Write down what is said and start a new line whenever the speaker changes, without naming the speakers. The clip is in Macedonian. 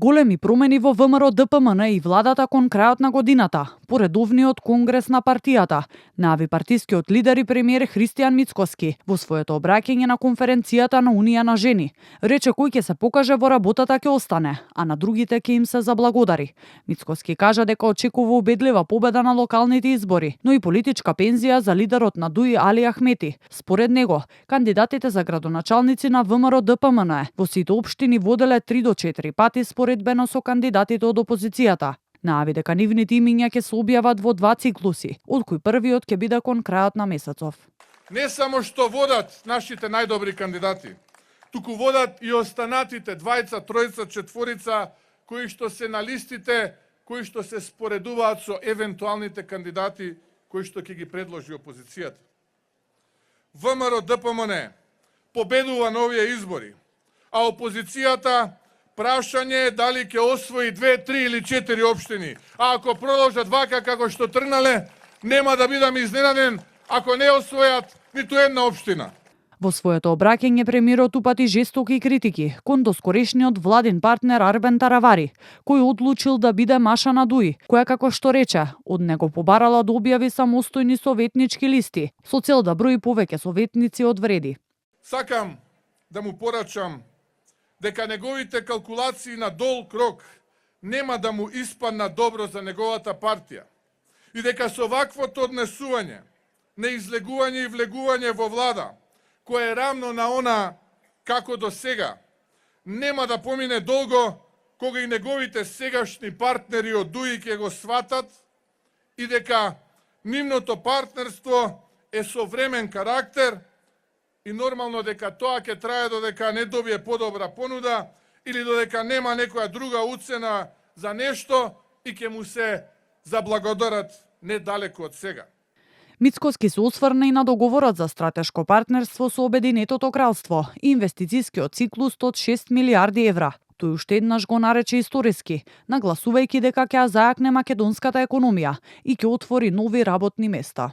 Големи промени во ВМРО ДПМН и владата кон крајот на годината, по редовниот конгрес на партијата, најави партискиот лидер и премиер Христијан Мицкоски во своето обраќање на конференцијата на Унија на жени. Рече кој ќе се покаже во работата ќе остане, а на другите ќе им се заблагодари. Мицкоски кажа дека очекува убедлива победа на локалните избори, но и политичка пензија за лидерот на ДУИ Али Ахмети. Според него, кандидатите за градоначалници на ВМРО ДПМН во сите општини воделе 3 до 4 пати споредбено со кандидатите од опозицијата. Најави дека нивните имиња ќе се објават во 2 циклуси, од кои првиот ќе биде кон крајот на месецов.
Не само што водат нашите најдобри кандидати, туку водат и останатите 2, 3, 4 кои што се на листите, кои што се споредуваат со евентуалните кандидати кои што ќе ги предложи опозицијата. ВМРО ДПМН победува на овие избори, а опозицијата прашање е дали ќе освои 2, 3 или 4 општини. А ако продолжат вака како што тргнале, нема да бидам изненаден ако не освојат ниту една општина.
Во своето обраќање премиерот упати жестоки критики кон доскорешниот владин партнер Арбен Таравари, кој одлучил да биде маша на ДУИ, која како што рече, од него побарала да објави самостојни советнички листи, со цел да брои повеќе советници од вреди.
Сакам да му порачам дека неговите калкулации на долг рок нема да му испадна добро за неговата партија и дека со ваквото однесување, неизлегување и влегување во влада, кое е рамно на она како до сега, нема да помине долго кога и неговите сегашни партнери од ДУИ ќе го сватат и дека нивното партнерство е со времен карактер и нормално дека тоа ќе трае додека не добие подобра понуда или додека нема некоја друга уцена за нешто и ќе му се заблагодарат недалеку од сега.
Мицкоски се осврна и на договорот за стратешко партнерство со Обединетото кралство и инвестицијскиот циклус од 6 милиарди евра. Тој уште еднаш го нарече историски, нагласувајќи дека ќе ја зајакне македонската економија и ќе отвори нови работни места.